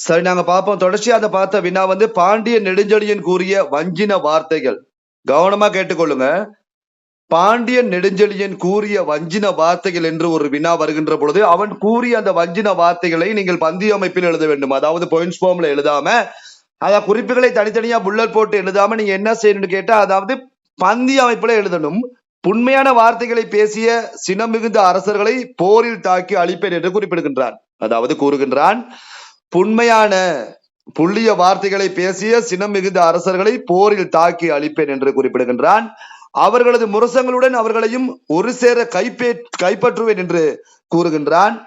சரி, நாங்க பார்ப்போம். தொடர்ச்சியா அதை பார்த்த வினா பாண்டிய நெடுஞ்செழியன் கூறிய வஞ்சின வார்த்தைகள். கவனமா கேட்டுக்கொள்ளுங்க. பாண்டியன் நெடுஞ்செழியன் கூறிய வஞ்சின வார்த்தைகள் என்று ஒரு வினா வருகின்ற பொழுது அவன் கூறிய அந்த வஞ்சின வார்த்தைகளை நீங்கள் பந்திய அமைப்பில் எழுத வேண்டும். அதாவது பாயிண்ட்ஸ் ஃபார்ம்ல எழுதாம, அதாவது குறிப்புகளை தனித்தனியா புல்லட் போட்டு எழுதாம நீங்க என்ன செய்யணும்னு கேட்டா, அதாவது பந்திய அமைப்புல எழுதணும். உண்மையான வார்த்தைகளை பேசிய சினம் மிகுந்த அரசர்களை போரில் தாக்கி அழிப்பேன் என்று குறிப்பிடுகின்றான். அதாவது கூறுகின்றான், புண்மையான புள்ளிய வார்த்தைகளை பேசிய சினம் மிகுந்த அரசர்களை போரில் தாக்கி அழிப்பேன் என்று குறிப்பிடுகின்றான். அவர்களது முரசங்களுடன் அவர்களையும் ஒரு சேர கைப்பற்றுவேன் என்று கூறுகின்றான்.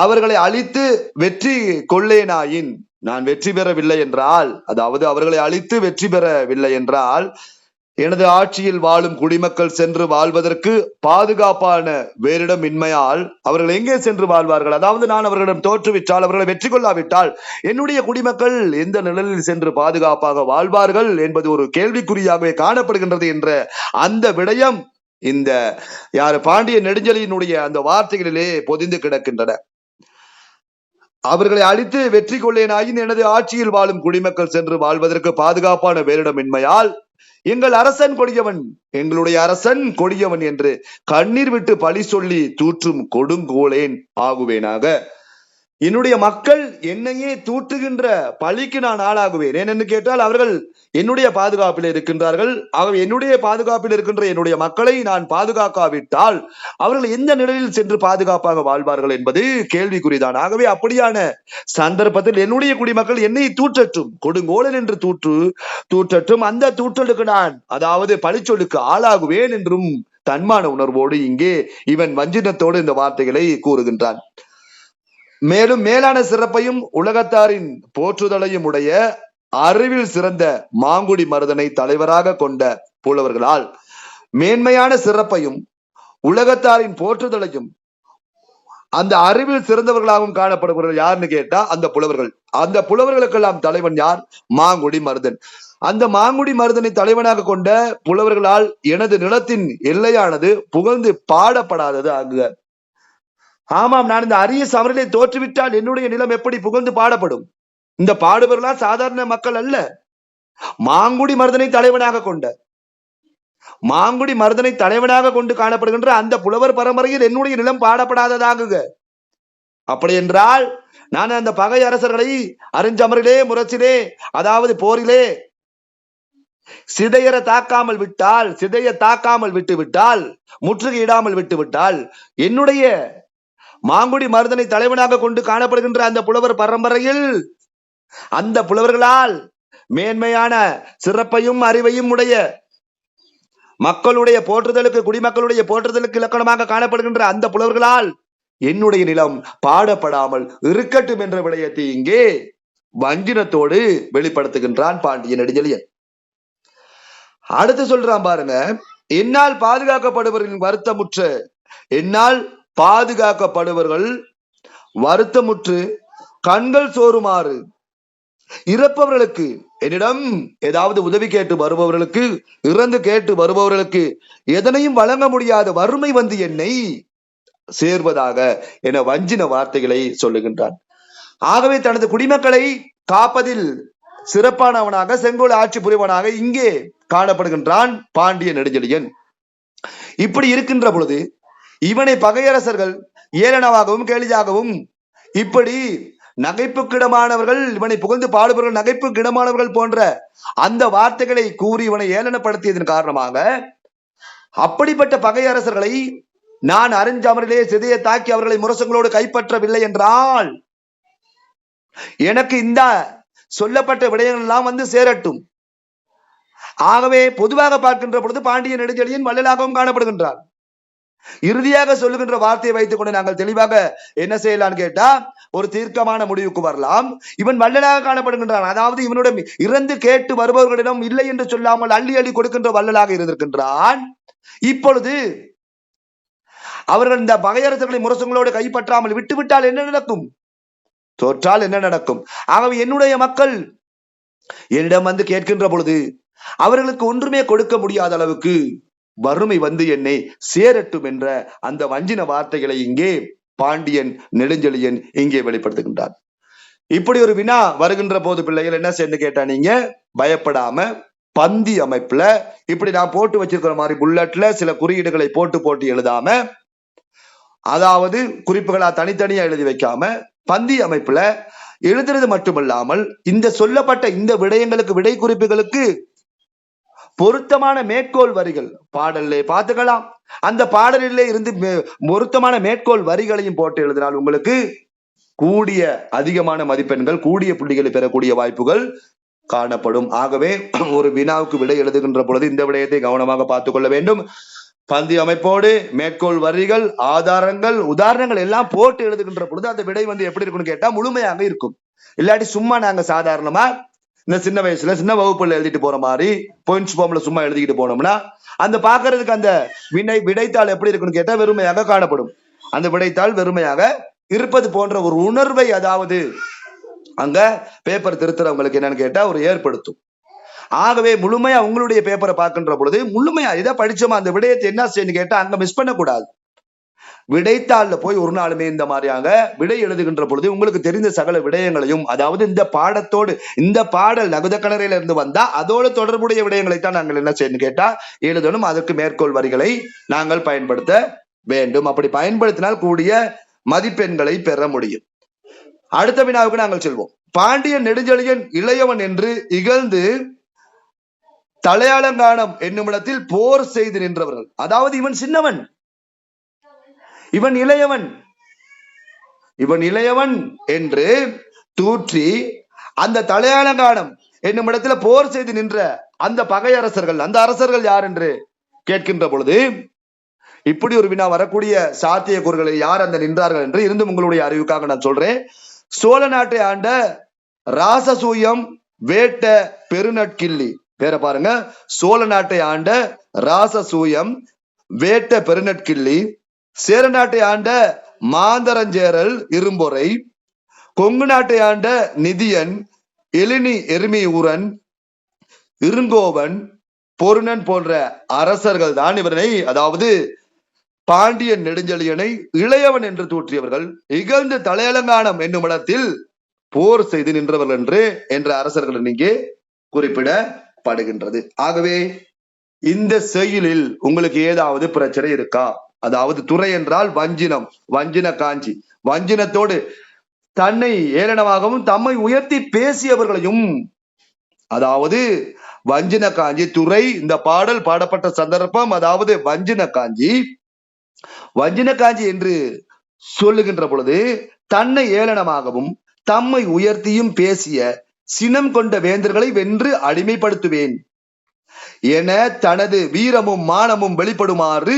அவர்களை அழித்து வெற்றி கொள்ளேனாயின், நான் வெற்றி பெறவில்லை என்றால், அதாவது அவர்களை அழித்து வெற்றி பெறவில்லை என்றால், எனது ஆட்சியில் வாழும் குடிமக்கள் சென்று வாழ்வதற்கு பாதுகாப்பான வேறிடம் இன்மையால் அவர்கள் எங்கே சென்று வாழ்வார்கள்? அதாவது நான் அவர்களிடம் தோற்றுவிட்டால், அவர்களை வெற்றி கொள்ளாவிட்டால் என்னுடைய குடிமக்கள் எந்த நிழலில் சென்று பாதுகாப்பாக வாழ்வார்கள் என்பது ஒரு கேள்விக்குறியாகவே காணப்படுகின்றது என்ற அந்த விடயம் இந்த பாண்டிய நெடுஞ்செழியனுடைய அந்த வார்த்தைகளிலே பொதிந்து கிடக்கின்றன. அவர்களை அழித்து வெற்றி கொள்ளேனாயின் எனது ஆட்சியில் வாழும் குடிமக்கள் சென்று வாழ்வதற்கு பாதுகாப்பான வேறிடம் இன்மையால் எங்கள் அரசன் கொடியவன், எங்களுடைய அரசன் கொடியவன் என்று கண்ணீர் விட்டு பழி சொல்லி தூற்றும் கொடுங்கோலேன் ஆகுவேனாக. என்னுடைய மக்கள் என்னையே தூற்றுகின்ற பழிக்கு நான் ஆளாகுவேன். ஏனென்று கேட்டால் அவர்கள் என்னுடைய பாதுகாப்பில் இருக்கின்றார்கள். ஆகவே என்னுடைய பாதுகாப்பில் இருக்கின்ற என்னுடைய மக்களை நான் பாதுகாக்காவிட்டால் அவர்கள் எந்த நிலையில் சென்று பாதுகாப்பாக வாழ்வார்கள் என்பது கேள்விக்குறிதான். ஆகவே அப்படியான சந்தர்ப்பத்தில் என்னுடைய குடிமக்கள் என்னை தூற்றட்டும், கொடுங்கோலன் என்று தூற்றட்டும். அந்த தூற்றலுக்கு நான், அதாவது பழிச்சொல்லுக்கு ஆளாகுவேன் என்றும் தன்மான உணர்வோடு இங்கே இவன் வஞ்சினத்தோடு இந்த வார்த்தைகளை கூறுகின்றான். மேலும் மேலான சிறப்பையும் உலகத்தாரின் போற்றுதலையும் உடைய அறிவில் சிறந்த மாங்குடி மருதனை தலைவராக கொண்ட புலவர்களால் மேன்மையான சிறப்பையும் உலகத்தாரின் போற்றுதலையும் அந்த அறிவில் சிறந்தவர்களாகவும் காணப்படுபவர்கள் யாருன்னு கேட்டா அந்த புலவர்கள். அந்த புலவர்களுக்கெல்லாம் தலைவன் யார்? மாங்குடி மருதன். அந்த மாங்குடி மருதனை தலைவனாக கொண்ட புலவர்களால் எனது நிலத்தின் எல்லையானது புகழ்ந்து பாடப்படாதது ஆகுக. ஆமாம், நான் இந்த அரிய சமரிலே தோற்றுவிட்டால் என்னுடைய நிலம் எப்படி புகழ்ந்து பாடப்படும்? இந்த பாடுபவர்களால் சாதாரண மக்கள் அல்ல, மாங்குடி மருதனை தலைவனாக கொண்டு காணப்படுகின்ற அந்த புலவர் பரம்பரையில் என்னுடைய நிலம் பாடப்படாததாகுக. அப்படி என்றால் நான் அந்த பகை அரசர்களை அருஞ்சமரிலே முரசிலே, அதாவது போரிலே சிதைய தாக்காமல் விட்டுவிட்டால், முற்றுகையிடாமல் விட்டுவிட்டால் என்னுடைய மாங்குடி மருதனை தலைவனாக கொண்டு காணப்படுகின்ற அந்த புலவர் பரம்பரையில் அந்த புலவர்களால் மேன்மையான சிறப்பையும் அறிவையும் உடைய மக்களுடைய போற்றுதலுக்கு, குடிமக்களுடைய போற்றுதலுக்கு இலக்கணமாக காணப்படுகின்ற அந்த புலவர்களால் என்னுடைய நிலம் பாடப்படாமல் இருக்கட்டும் என்ற விடயத்தை இங்கே வஞ்சினத்தோடு வெளிப்படுத்துகின்றான் பாண்டிய நெடுஞ்செழியன். அடுத்து சொல்றான் பாருங்க, என்னால் பாதுகாக்கப்படுவர்கள் வருத்தமுற்று கண்கள் சோறுமாறு இறப்பவர்களுக்கு, என்னிடம் ஏதாவது உதவி கேட்டு வருபவர்களுக்கு, இறந்து கேட்டு வருபவர்களுக்கு எதனையும் வழங்க முடியாத வறுமை என்னை சேர்வதாக என வஞ்சின வார்த்தைகளை சொல்லுகின்றான். ஆகவே தனது குடிமக்களை காப்பதில் சிறப்பானவனாக, செங்கோல் ஆட்சி புரிவனாக இங்கே காணப்படுகின்றான் பாண்டிய நெடுஞ்செழியன். இப்படி இருக்கின்ற பொழுது இவனை பகையரசர்கள் ஏளனமாகவும் கேலியாகவும், இப்படி நகைப்புக்கிடமானவர்கள், இவனை புகழ்ந்து பாடுபவர்கள் நகைப்புக்கிடமானவர்கள் போன்ற அந்த வார்த்தைகளை கூறி இவனை ஏளனப்படுத்தியதன் காரணமாக அப்படிப்பட்ட பகையரசர்களை நான் அருஞ்சமரிலே சிதைய தாக்கி அவர்களை முரசங்களோடு கைப்பற்றவில்லை என்றால் எனக்கு இந்த சொல்லப்பட்ட விடயங்கள் எல்லாம் சேரட்டும். ஆகவே பொதுவாக பார்க்கின்ற பொழுது பாண்டிய நெடுஞ்செழியன் வள்ளலாகவும் காணப்படுகின்றார். இறுதியாக சொல்லுகின்ற வார்த்தையை வைத்துக் கொண்டு நாங்கள் தெளிவாக என்ன செய்யலான்னு கேட்டா ஒரு தீர்க்கமான முடிவுக்கு வரலாம். இவன் வள்ளலாக காணப்படுகின்றான். அதாவது இவனுடன் இறந்து கேட்டு வருபவர்களிடம் இல்லை என்று சொல்லாமல் அள்ளி அள்ளி கொடுக்கின்ற வள்ளலாக இருந்திருக்கின்றான். இப்பொழுது அவர்கள் இந்த பகையரசர்களை முரசங்களோடு கைப்பற்றாமல் விட்டுவிட்டால் என்ன நடக்கும்? தோற்றால் என்ன நடக்கும்? ஆகவே என்னுடைய மக்கள் என்னிடம் கேட்கின்ற பொழுது அவர்களுக்கு ஒன்றுமே கொடுக்க முடியாத அளவுக்கு வறுமை என்னை சேரட்டும் என்ற அந்த வஞ்சின வார்த்தைகளை இங்கே பாண்டியன் நெடுஞ்செழியன் இங்கே வெளிப்படுத்துகின்றார். இப்படி ஒரு வினா வருகின்ற போது பிள்ளைகள் என்ன செய்யு கேட்டா, நீங்க பயப்படாம பந்தி அமைப்புல இப்படி நான் போட்டு வச்சிருக்கிற மாதிரி புல்லட்ல சில குறியீடுகளை போட்டு எழுதாம, அதாவது குறிப்புகளா தனித்தனியா எழுதி வைக்காம பந்தி அமைப்புல எழுதுறது மட்டுமல்லாமல் இந்த சொல்லப்பட்ட இந்த விடயங்களுக்கு விடை குறிப்புகளுக்கு பொருத்தமான மேற்கோள் வரிகள் பாடல்ல பார்த்துக்கலாம். அந்த பாடலிலே இருந்து பொருத்தமான மேற்கோள் வரிகளையும் போட்டு எழுதினால் உங்களுக்கு கூடிய அதிகமான மதிப்பெண்கள், கூடிய புள்ளிகளை பெறக்கூடிய வாய்ப்புகள் காணப்படும். ஆகவே ஒரு வினாவுக்கு விடை எழுதுகின்ற பொழுது இந்த விடயத்தை கவனமாக பார்த்துக் கொள்ள வேண்டும். பந்தி அமைப்போடு மேற்கோள் வரிகள், ஆதாரங்கள், உதாரணங்கள் எல்லாம் போட்டு எழுதுகின்ற பொழுது அந்த விடை எப்படி இருக்குன்னு கேட்டா முழுமையாக இருக்கும். இல்லாட்டி சும்மா நாங்க சாதாரணமா இந்த சின்ன வயசுல சின்ன வகுப்புல எழுதிட்டு போற மாதிரி பாயிண்ட்ஸ் ஃபார்ம்ல சும்மா எழுதிக்கிட்டு போனோம்னா அந்த பாக்குறதுக்கு அந்த விடைத்தாள் எப்படி இருக்குன்னு கேட்டா வெறுமையாக காணப்படும். அந்த விடைத்தாள் வெறுமையாக இருப்பது போன்ற ஒரு உணர்வை, அதாவது அங்க பேப்பர் திருத்துறவங்களுக்கு என்னன்னு கேட்டா ஒரு ஏற்படுத்தும். ஆகவே முழுமையா உங்களுடைய பேப்பரை பார்க்கின்ற பொழுது முழுமையா இதை படிச்சோமா அந்த விடயத்தை என்ன செய்யணும் கேட்டா அங்க மிஸ் பண்ணக்கூடாது. விடைத்தாள்ல போய் ஒரு நாளுமே இந்த மாதிரியாக விடை எழுதுகின்ற பொழுது உங்களுக்கு தெரிந்த சகல விடயங்களையும், அதாவது இந்த பாடத்தோடு இந்த பாடல் நகுதக்கணரையில இருந்து வந்தா அதோடு தொடர்புடைய விடயங்களைத்தான் நாங்கள் என்ன செய்யணும் கேட்டா எழுதணும். அதற்கு மேற்கோள் வரிகளை நாங்கள் பயன்படுத்த வேண்டும். அப்படி பயன்படுத்தினால் கூடிய மதிப்பெண்களை பெற முடியும். அடுத்த வினாவுக்கு நாங்கள் செல்வோம். பாண்டியன் நெடுஞ்செழியன் இளையவன் என்று இகழ்ந்து தலையாளங்கானம் என்னுமிடத்தில் போர் செய்து நின்றவர்கள். அதாவது இவன் சின்னவன், இவன் இளையவன், இவன் இளையவன் என்று தூற்றி அந்த தலையாளங்கானம் என்னும் இடத்துல போர் செய்து நின்ற அந்த பகையரசர்கள், அந்த அரசர்கள் யார் என்று கேட்கின்ற பொழுது இப்படி ஒரு வினா வரக்கூடிய சாத்திய கூறுகளை யார் அந்த நின்றார்கள் என்று இருந்தும் உங்களுடைய அறிவுக்காக நான் சொல்றேன். சோழ நாட்டை ஆண்ட ராசசூயம் வேட்ட பெருநட்கிள்ளி பேரை பாருங்க. சோழ நாட்டை ஆண்ட ராசசூயம் வேட்ட பெருநட்கிள்ளி, சேர நாட்டை ஆண்ட மாந்தரஞ்சேரல் இரும்பொறை, கொங்கு நாட்டை ஆண்ட நிதியன், எழினி எருமி ஊரன், இருங்கோவன், பொருணன் போன்ற அரசர்கள் தான் இவனை, அதாவது பாண்டியன் நெடுஞ்செழியனை இளையவன் என்று தூற்றியவர்கள், இகழ்ந்து தலையலங்கானம் என்னும் இடத்தில் போர் செய்து நின்றவர்கள் என்ற அரசர்கள் இங்கே குறிப்பிடப்படுகின்றது. ஆகவே இந்த செயலில் உங்களுக்கு ஏதாவது பிரச்சனை இருக்கா? அதாவது துறை என்றால் வஞ்சினம், வஞ்சின காஞ்சி, வஞ்சினத்தோடு தன்னை ஏளனமாகவும் தம்மை உயர்த்தி பேசியவர்களையும், அதாவது வஞ்சின காஞ்சி துறை. இந்த பாடல் பாடப்பட்ட சந்தர்ப்பம் அதாவது வஞ்சின காஞ்சி. வஞ்சின காஞ்சி என்று சொல்லுகின்ற பொழுது தன்னை ஏளனமாகவும் தம்மை உயர்த்தியும் பேசிய சினம் கொண்ட வேந்தர்களை வென்று அடிமைப்படுத்துவேன் என தனது வீரமும் மானமும் வெளிப்படுமாறு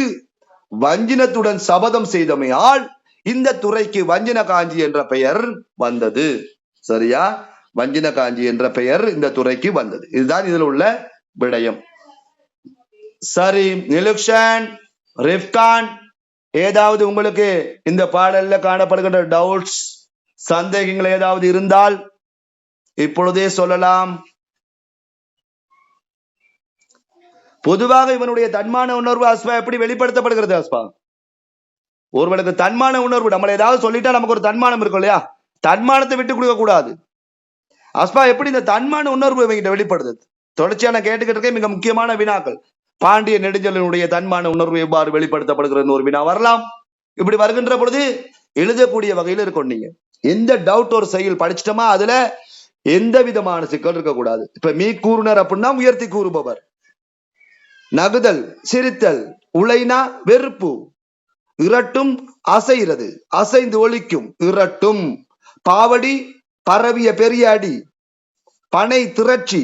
வஞ்சினத்துடன் சபதம் செய்தமையால் இந்த துறைக்கு வஞ்சின காஞ்சி என்ற பெயர் வந்தது. சரியா? வஞ்சின காஞ்சி என்ற பெயர் இந்த துறைக்கு வந்தது. இதுதான் இதில் உள்ள விடயம். சரி, நிலுக்ஷன், ரிஃப்கான், ஏதாவது உங்களுக்கு இந்த பாடல்ல காணப்படுகின்ற டவுட்ஸ், சந்தேகங்கள் ஏதாவது இருந்தால் இப்பொழுதே சொல்லலாம். பொதுவாக இவனுடைய தன்மான உணர்வு அஸ்பா எப்படி வெளிப்படுத்தப்படுகிறது? அஸ்பா, ஒருவனுக்கு தன்மான உணர்வு, நம்மள ஏதாவது சொல்லிட்டா நமக்கு ஒரு தன்மானம் இருக்கும் இல்லையா? தன்மானத்தை விட்டு கொடுக்க கூடாது. அஸ்பா எப்படி இந்த தன்மான உணர்வு இவங்கிட்ட வெளிப்படுது? தொடர்ச்சியான கேட்டுக்கிட்டு இருக்க மிக முக்கியமான வினாக்கள். பாண்டிய நெடுஞ்செழியனுடைய தன்மான உணர்வு எவ்வாறு வெளிப்படுத்தப்படுகிறது ஒரு வினா வரலாம். இப்படி வருகின்ற பொழுது எழுதக்கூடிய வகையில் இருக்கும். நீங்க எந்த டவுட் ஒரு செயல் படிச்சிட்டோமா அதுல எந்த விதமான சிக்கல் இருக்கக்கூடாது. இப்ப மீ கூறுனர் அப்படின்னா உயர்த்தி கூறுபவர், நகுதல் சிரித்தல், உளைனா வெறுப்பு, இரட்டும் அசைகிறது அசைந்து ஒலிக்கும் இரட்டும், பாவடி பரவிய பெரிய அடி, பனை திரட்சி,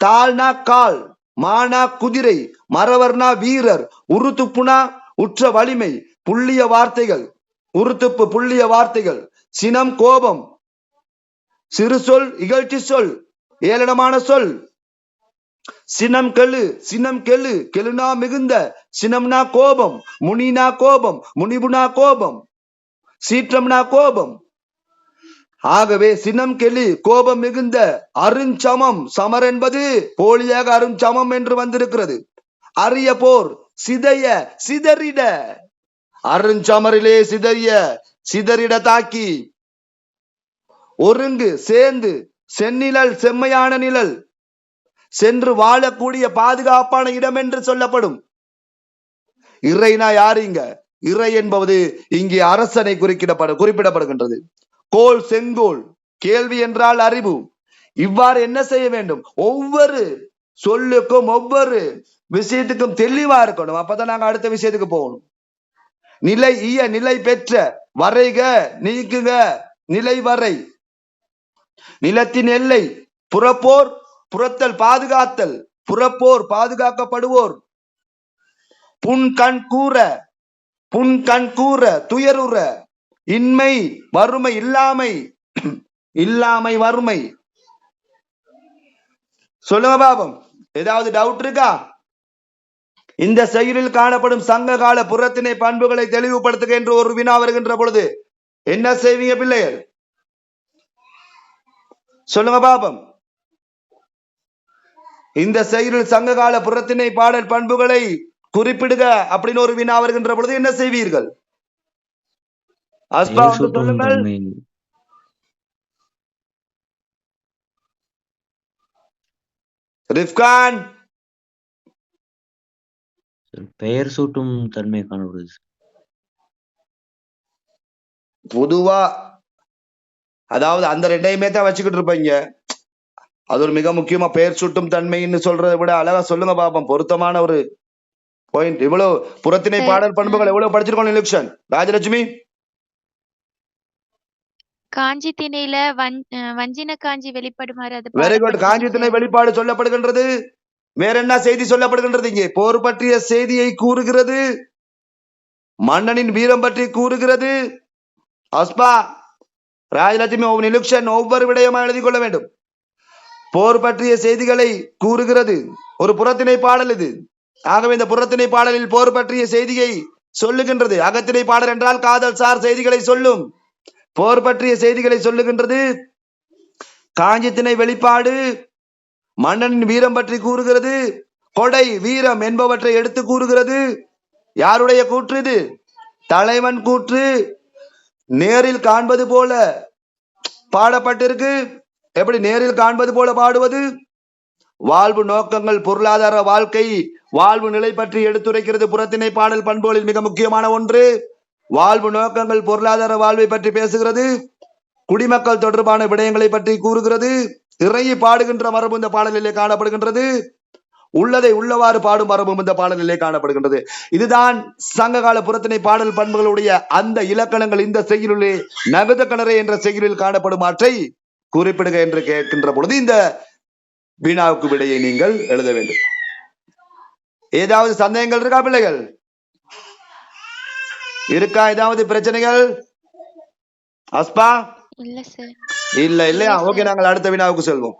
தாழ்னா கால், மானா குதிரை, மறவர்னா வீரர், உருத்துப்புனா உற்ற வலிமை, புள்ளிய வார்த்தைகள், உருத்துப்பு புள்ளிய வார்த்தைகள், சினம் கோபம், சிறு சொல் இகழ்ச்சி சொல், ஏளனமான சொல், சினம் கெழு சினம் கெழு, கெழுனா மிகுந்த, சினம்னா கோபம், முனினா கோபம், முனிபுனா கோபம், சீற்றம்னா கோபம். ஆகவே சினம் கெளி கோபம் மிகுந்த, அருஞ்சமம், சமர் என்பது போலியாக அருஞ்சமம் என்று வந்திருக்கிறது. அரிய போர், சிதைய சிதறிட, அருஞ்சமரிலே சிதறிய சிதறிட தாக்கி, ஒருங்கு சேர்ந்து செந்நிழல் செம்மையான நிழல் சென்று வாழக்கூடிய பாதுகாப்பான இடம் என்று சொல்லப்படும். இறைனா யாரு இங்க? இறை என்பது இங்கே அரசனை குறிப்பிடப்படுகின்றது. கோல் செங்கோல், கேள்வி என்றால் அறிவு. இவ்வாறு என்ன செய்ய வேண்டும்? ஒவ்வொரு சொல்லுக்கும் ஒவ்வொரு விஷயத்துக்கும் தெளிவா இருக்கணும். அப்பதான் நாங்க அடுத்த விஷயத்துக்கு போகணும். நிலை இய நிலை பெற்ற வரைக நீக்குக நிலை வரை நிலத்தின் எல்லை புறப்போர் புறத்தல் பாதுகாத்தல் புறப்போர் பாதுகாக்கப்படுவோர் புன்கண் கூற துயருற இன்மை வறுமை இல்லாமை வறுமை. சொல்லுங்க பாபம், ஏதாவது டவுட் இருக்கா? இந்த செயலில் காணப்படும் சங்க கால புறத்திணை பண்புகளை தெளிவுபடுத்துக என்று ஒரு வினா வருகின்ற பொழுது என்ன செய்வீங்க பிள்ளைகள்? சொல்லுங்க பாபம். இந்த செயலில் சங்ககால புறத்திணை பாடல் பண்புகளை குறிப்பிடுக அப்படின்னு ஒரு வினா வருகின்ற பொழுது என்ன செய்வீர்கள்? அஸ்பா வந்து சொல்லுங்கள். ரிஃப்கான், பெயர் சூட்டும் தன்மை காணப்படுது. பொதுவா அதாவது அந்த ரெண்டையுமே தான் வச்சுக்கிட்டு இருப்பீங்க. அது ஒரு மிக முக்கியமா பெயர் சூட்டும் தன்மைன்னு சொல்றதை விட அழகா சொல்லுங்க பாப்போம். பொருத்தமான ஒரு பாயிண்ட். இவ்வளவு புறத்திணை பாடல் பண்புகள் எவ்வளவு படிச்சிருக்கோம் இலக்ஷன்? ராஜலட்சுமி, காஞ்சி திணையில வஞ்சின காஞ்சி வெளிப்படுமாறு. Very good. காஞ்சி திணை வெளிப்பாடு சொல்லப்படுகின்றது. வேற என்ன செய்தி சொல்லப்படுகின்றது? இங்கே போர் பற்றிய செய்தியை கூறுகிறது, மன்னனின் வீரம் பற்றி கூறுகிறது. அஸ்பா, ராஜலட்சுமி, நிலுக்ஷன் ஒவ்வொரு விடயமா எழுதி கொள்ள வேண்டும். போர் பற்றிய செய்திகளை கூறுகிறது ஒரு புறத்திணை பாடல் இது. ஆகவே இந்த புறத்திணை பாடலில் போர் பற்றிய செய்தியை சொல்லுகின்றது. அகத்திணை பாடல் என்றால் காதல் சார் செய்திகளை சொல்லும். போர் பற்றிய செய்திகளை சொல்லுகின்றது. காஞ்சி திணை வெளிப்பாடு மன்னனின் வீரம் பற்றி கூறுகிறது. கொடை வீரம் என்பவற்றை எடுத்து கூறுகிறது. யாருடைய கூற்று இது? தலைவன் கூற்று. நேரில் காண்பது போல பாடப்பட்டிருக்கு. எப்படி நேரில் காண்பது போல பாடுவது? வாழ்வு நோக்கங்கள், பொருளாதார வாழ்க்கை, வாழ்வு நிலை பற்றி எடுத்துரைக்கிறது. புறத்திணை பாடல் பண்புகளில் மிக முக்கியமான ஒன்று. வாழ்வு நோக்கங்கள், பொருளாதார வாழ்வை பற்றி பேசுகிறது. குடிமக்கள் தொடர்பான விடயங்களை பற்றி கூறுகிறது. இறையை பாடுகின்ற மரபு இந்த பாடலிலே காணப்படுகின்றது. உள்ளதை உள்ளவாறு பாடும் மரபும் இந்த பாடலிலே காணப்படுகின்றது. இதுதான் சங்ககால புறத்திணை பாடல் பண்புகளுடைய அந்த இலக்கணங்கள். இந்த செய்யுளிலே நகத கணரை என்ற செய்யுளில் காணப்படும் ஆற்றை குறிப்பிடுக என்று கேட்கின்ற பொழுது இந்த வினாவுக்கு விடையை நீங்கள் எழுத வேண்டும். ஏதாவது சந்தேகங்கள் இருக்கா பிள்ளைகள்? இருக்கா ஏதாவது பிரச்சனைகள்? அஸ்பா, இல்ல சார். இல்ல இல்லையா? ஓகே, நாங்கள் அடுத்த வினாவுக்கு செல்வோம்.